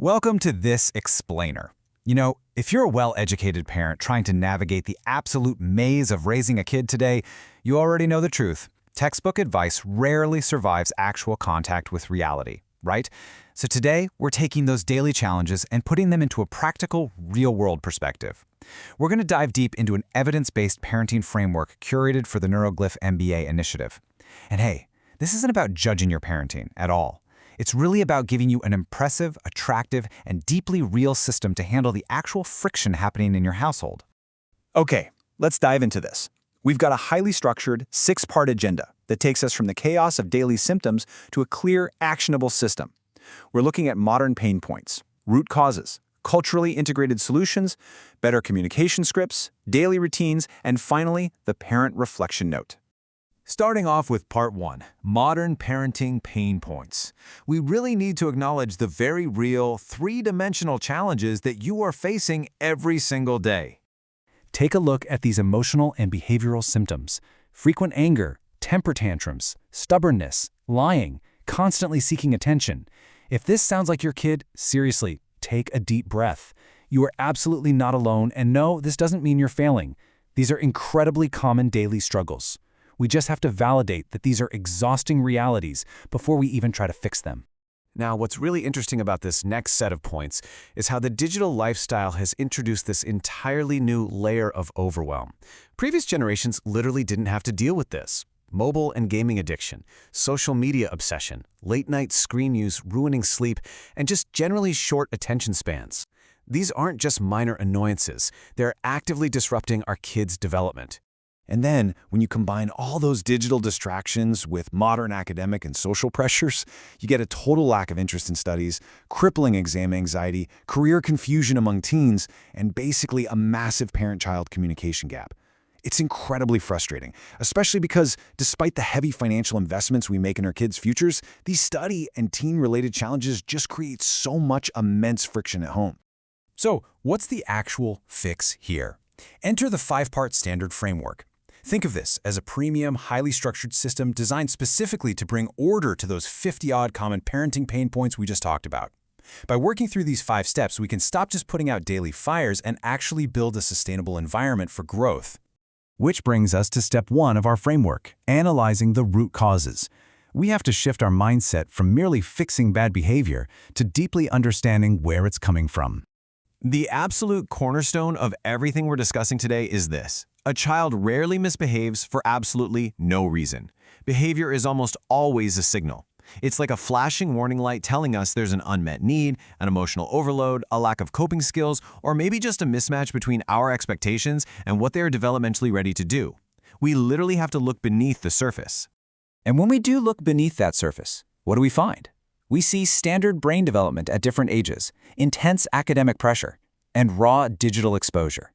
Welcome to This Explainer. You know, if you're a well-educated parent trying to navigate the absolute maze of raising a kid today, you already know the truth. Textbook advice rarely survives actual contact with reality, right? So today, we're taking those daily challenges and putting them into a practical, real-world perspective. We're going to dive deep into an evidence-based parenting framework curated for the Neuroglyph MBA initiative. And hey, this isn't about judging your parenting at all. It's really about giving you an impressive, attractive, and deeply real system to handle the actual friction happening in your household. Okay, let's dive into this. We've got a highly structured, six-part agenda that takes us from the chaos of daily symptoms to a clear, actionable system. We're looking at modern pain points, root causes, culturally integrated solutions, better communication scripts, daily routines, and finally, the parent reflection note. Starting off with Part 1, Modern Parenting Pain Points. We really need to acknowledge the very real, three-dimensional challenges that you are facing every single day. Take a look at these emotional and behavioral symptoms: frequent anger, temper tantrums, stubbornness, lying, constantly seeking attention. If this sounds like your kid, seriously, take a deep breath. You are absolutely not alone, and no, this doesn't mean you're failing. These are incredibly common daily struggles. We just have to validate that these are exhausting realities before we even try to fix them. Now, what's really interesting about this next set of points is how the digital lifestyle has introduced this entirely new layer of overwhelm. Previous generations literally didn't have to deal with this. Mobile and gaming addiction, social media obsession, late-night screen use ruining sleep, and just generally short attention spans. These aren't just minor annoyances. They're actively disrupting our kids' development. And then, when you combine all those digital distractions with modern academic and social pressures, you get a total lack of interest in studies, crippling exam anxiety, career confusion among teens, and basically a massive parent-child communication gap. It's incredibly frustrating, especially because despite the heavy financial investments we make in our kids' futures, these study and teen-related challenges just create so much immense friction at home. So, what's the actual fix here? Enter the 5-part standard framework. Think of this as a premium, highly structured system designed specifically to bring order to those 50-odd common parenting pain points we just talked about. By working through these 5 steps, we can stop just putting out daily fires and actually build a sustainable environment for growth. Which brings us to step 1 of our framework, analyzing the root causes. We have to shift our mindset from merely fixing bad behavior to deeply understanding where it's coming from. The absolute cornerstone of everything we're discussing today is this. A child rarely misbehaves for absolutely no reason. Behavior is almost always a signal. It's like a flashing warning light telling us there's an unmet need, an emotional overload, a lack of coping skills, or maybe just a mismatch between our expectations and what they are developmentally ready to do. We literally have to look beneath the surface. And when we do look beneath that surface, what do we find? We see standard brain development at different ages, intense academic pressure, and raw digital exposure.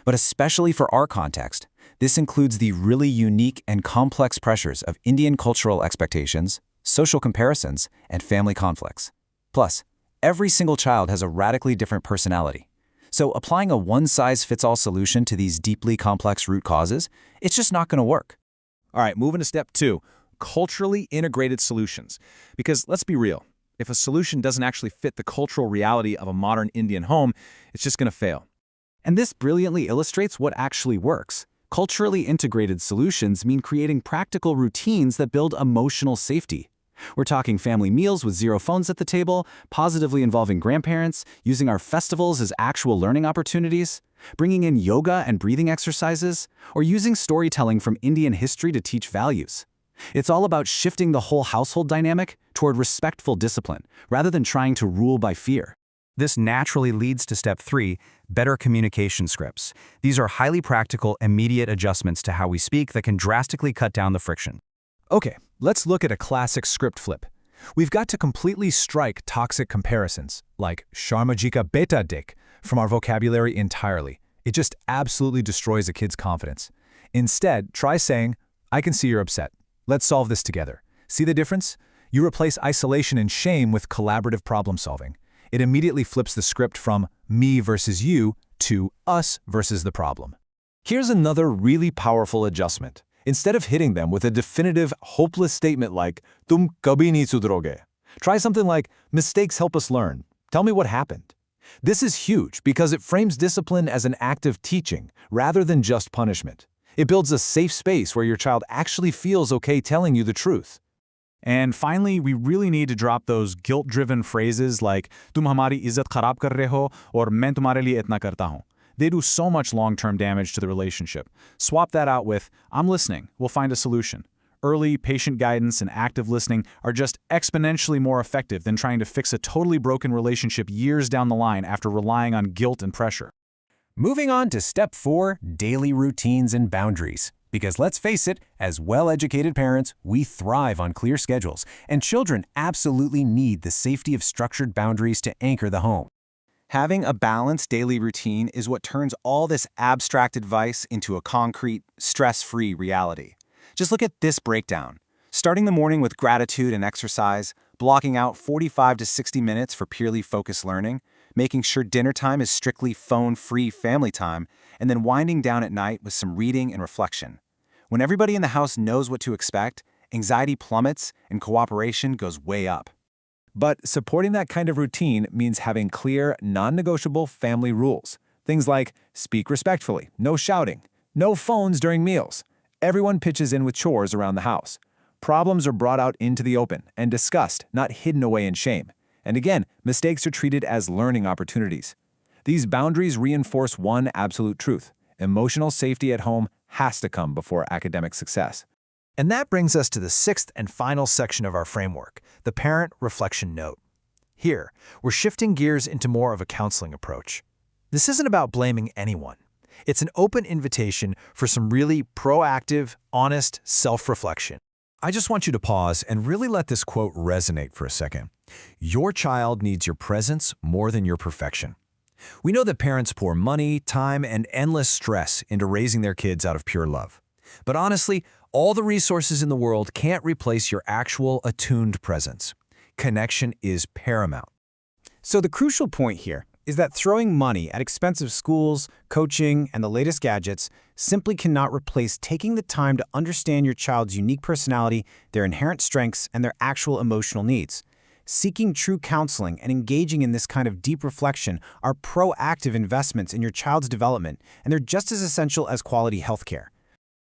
But especially for our context, this includes the really unique and complex pressures of Indian cultural expectations, social comparisons, and family conflicts. Plus, every single child has a radically different personality. So applying a one-size-fits-all solution to these deeply complex root causes, it's just not going to work. All right, moving to step 2, culturally integrated solutions. Because let's be real, if a solution doesn't actually fit the cultural reality of a modern Indian home, it's just going to fail. And this brilliantly illustrates what actually works. Culturally integrated solutions mean creating practical routines that build emotional safety. We're talking family meals with 0 phones at the table, positively involving grandparents, using our festivals as actual learning opportunities, bringing in yoga and breathing exercises, or using storytelling from Indian history to teach values. It's all about shifting the whole household dynamic toward respectful discipline, rather than trying to rule by fear. This naturally leads to step 3, better communication scripts. These are highly practical, immediate adjustments to how we speak that can drastically cut down the friction. Okay, let's look at a classic script flip. We've got to completely strike toxic comparisons, like Sharmajika beta dik, from our vocabulary entirely. It just absolutely destroys a kid's confidence. Instead, try saying, "I can see you're upset. Let's solve this together." See the difference? You replace isolation and shame with collaborative problem solving. It immediately flips the script from me versus you to us versus the problem. Here's another really powerful adjustment. Instead of hitting them with a definitive, hopeless statement like, "Tum kabhi nahi sudroge," try something like, "Mistakes help us learn. Tell me what happened. This is huge because it frames discipline as an act of teaching rather than just punishment. It builds a safe space where your child actually feels okay telling you the truth. And finally, we really need to drop those guilt-driven phrases like "Tum hamari izzat kharab kar rahe ho" or "Main tumhare liye itna karta hu." They do so much long-term damage to the relationship. Swap that out with "I'm listening, we'll find a solution." Early, patient guidance and active listening are just exponentially more effective than trying to fix a totally broken relationship years down the line after relying on guilt and pressure. Moving on to step 4, daily routines and boundaries. Because let's face it, as well-educated parents, we thrive on clear schedules, and children absolutely need the safety of structured boundaries to anchor the home. Having a balanced daily routine is what turns all this abstract advice into a concrete, stress-free reality. Just look at this breakdown. Starting the morning with gratitude and exercise, blocking out 45 to 60 minutes for purely focused learning, making sure dinner time is strictly phone-free family time, and then winding down at night with some reading and reflection. When everybody in the house knows what to expect, anxiety plummets and cooperation goes way up. But supporting that kind of routine means having clear, non-negotiable family rules. Things like speak respectfully, no shouting, no phones during meals. Everyone pitches in with chores around the house. Problems are brought out into the open and discussed, not hidden away in shame. And again, mistakes are treated as learning opportunities. These boundaries reinforce one absolute truth: emotional safety at home has to come before academic success. And that brings us to the 6th and final section of our framework, the Parent Reflection Note. Here, we're shifting gears into more of a counseling approach. This isn't about blaming anyone. It's an open invitation for some really proactive, honest self-reflection. I just want you to pause and really let this quote resonate for a second. Your child needs your presence more than your perfection. We know that parents pour money, time, and endless stress into raising their kids out of pure love. But honestly, all the resources in the world can't replace your actual attuned presence. Connection is paramount. So the crucial point here is that throwing money at expensive schools, coaching, and the latest gadgets simply cannot replace taking the time to understand your child's unique personality, their inherent strengths, and their actual emotional needs. Seeking true counseling and engaging in this kind of deep reflection are proactive investments in your child's development, and they're just as essential as quality healthcare.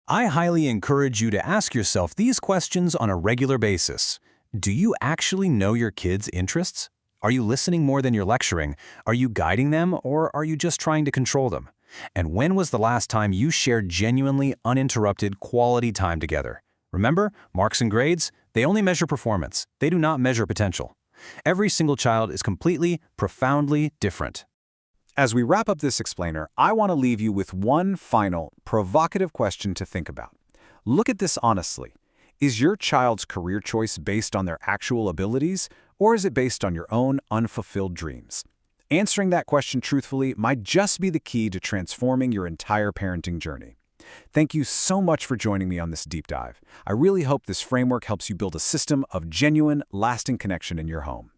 I highly encourage you to ask yourself these questions on a regular basis. Do you actually know your kids' interests? Are you listening more than you're lecturing? Are you guiding them, or are you just trying to control them? And when was the last time you shared genuinely uninterrupted quality time together? Remember, marks and grades, they only measure performance. They do not measure potential. Every single child is completely, profoundly different. As we wrap up this explainer, I want to leave you with one final, provocative question to think about. Look at this honestly. Is your child's career choice based on their actual abilities, or is it based on your own unfulfilled dreams? Answering that question truthfully might just be the key to transforming your entire parenting journey. Thank you so much for joining me on this deep dive. I really hope this framework helps you build a system of genuine, lasting connection in your home.